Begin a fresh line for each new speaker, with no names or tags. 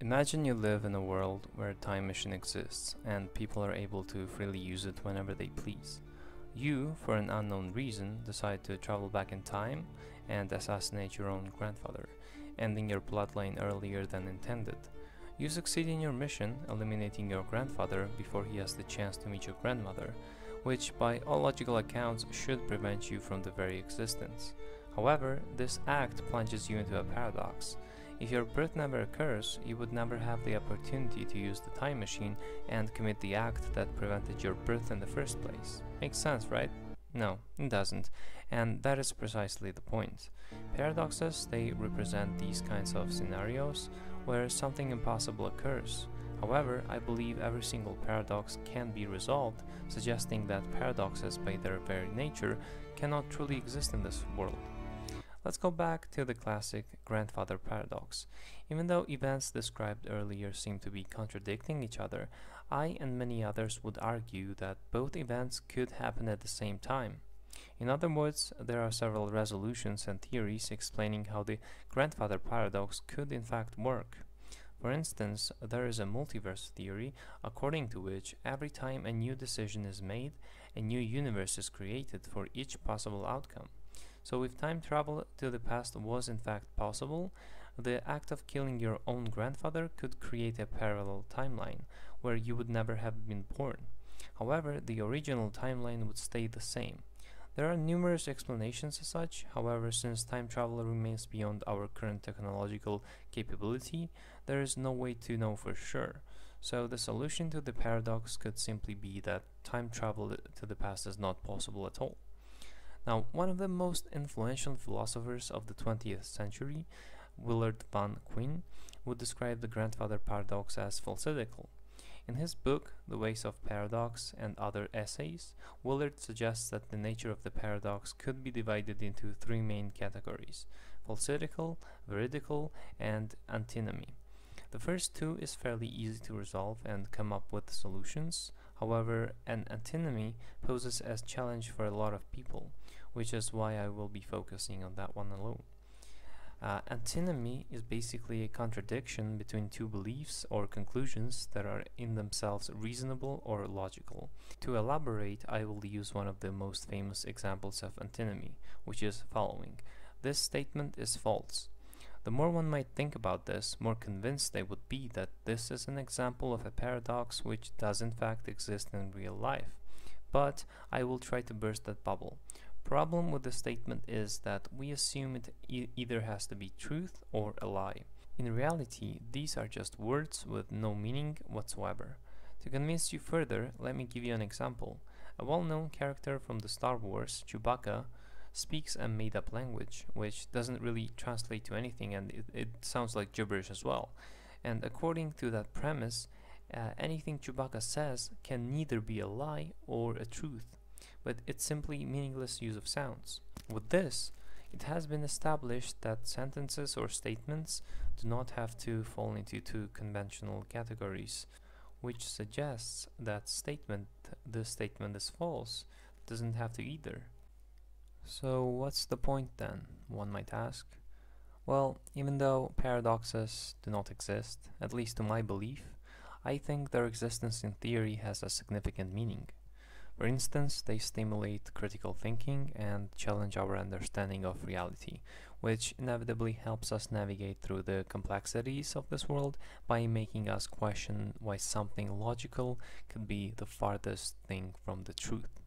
Imagine you live in a world where a time machine exists and people are able to freely use it whenever they please. You, for an unknown reason, decide to travel back in time and assassinate your own grandfather, ending your bloodline earlier than intended. You succeed in your mission, eliminating your grandfather before he has the chance to meet your grandmother, which by all logical accounts should prevent you from the very existence. However, this act plunges you into a paradox. If your birth never occurs, you would never have the opportunity to use the time machine and commit the act that prevented your birth in the first place. Makes sense, right? No, it doesn't, and that is precisely the point. Paradoxes, they represent these kinds of scenarios where something impossible occurs. However, I believe every single paradox can be resolved, suggesting that paradoxes by their very nature cannot truly exist in this world. Let's go back to the classic grandfather paradox. Even though events described earlier seem to be contradicting each other, I and many others would argue that both events could happen at the same time. In other words, there are several resolutions and theories explaining how the grandfather paradox could in fact work. For instance, there is a multiverse theory according to which every time a new decision is made, a new universe is created for each possible outcome. So if time travel to the past was in fact possible, the act of killing your own grandfather could create a parallel timeline where you would never have been born. However, the original timeline would stay the same. There are numerous explanations as such. However, since time travel remains beyond our current technological capability, there is no way to know for sure. So the solution to the paradox could simply be that time travel to the past is not possible at all. Now, one of the most influential philosophers of the 20th century, Willard Van Quine, would describe the grandfather paradox as falsidical. In his book, The Ways of Paradox and Other Essays, Willard suggests that the nature of the paradox could be divided into three main categories: falsidical, veridical, and antinomy. The first two is fairly easy to resolve and come up with solutions. However, an antinomy poses a challenge for a lot of people, which is why I will be focusing on that one alone. Antinomy is basically a contradiction between two beliefs or conclusions that are in themselves reasonable or logical. To elaborate, I will use one of the most famous examples of antinomy, which is following: this statement is false. The more one might think about this, more convinced they would be that this is an example of a paradox which does in fact exist in real life. But I will try to burst that bubble. Problem with the statement is that we assume it either has to be truth or a lie. In reality, these are just words with no meaning whatsoever. To convince you further, let me give you an example. A well-known character from the Star Wars, Chewbacca, speaks a made-up language, which doesn't really translate to anything, and it sounds like gibberish as well. And according to that premise, anything Chewbacca says can neither be a lie or a truth, but it's simply meaningless use of sounds. With this, it has been established that sentences or statements do not have to fall into two conventional categories, which suggests that the statement is false doesn't have to either. So what's the point then, one might ask? Well, even though paradoxes do not exist, at least to my belief, I think their existence in theory has a significant meaning. For instance, they stimulate critical thinking and challenge our understanding of reality, which inevitably helps us navigate through the complexities of this world by making us question why something logical could be the farthest thing from the truth.